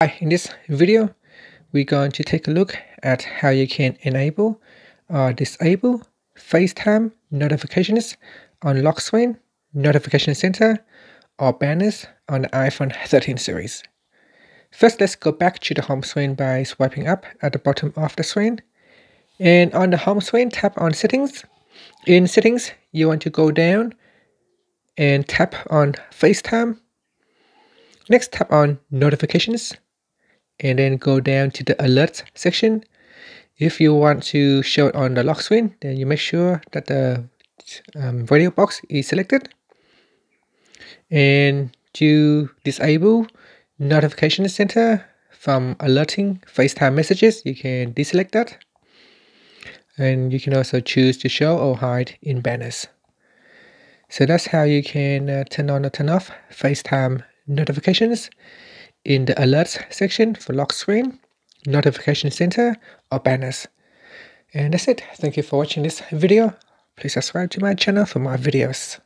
Hi, in this video, we're going to take a look at how you can enable or disable FaceTime notifications on lock screen, notification center, or banners on the iPhone 13 series. First, let's go back to the home screen by swiping up at the bottom of the screen. And on the home screen, tap on Settings. In Settings, you want to go down and tap on FaceTime. Next, tap on Notifications, and then go down to the Alerts section. If you want to show it on the lock screen, then you make sure that the radio box is selected. And to disable Notification Center from alerting FaceTime messages, you can deselect that. And you can also choose to show or hide in banners. So that's how you can turn on or turn off FaceTime notifications in the alerts section for lock screen, notification center, or banners. And that's it. Thank you for watching this video. Please subscribe to my channel for more videos.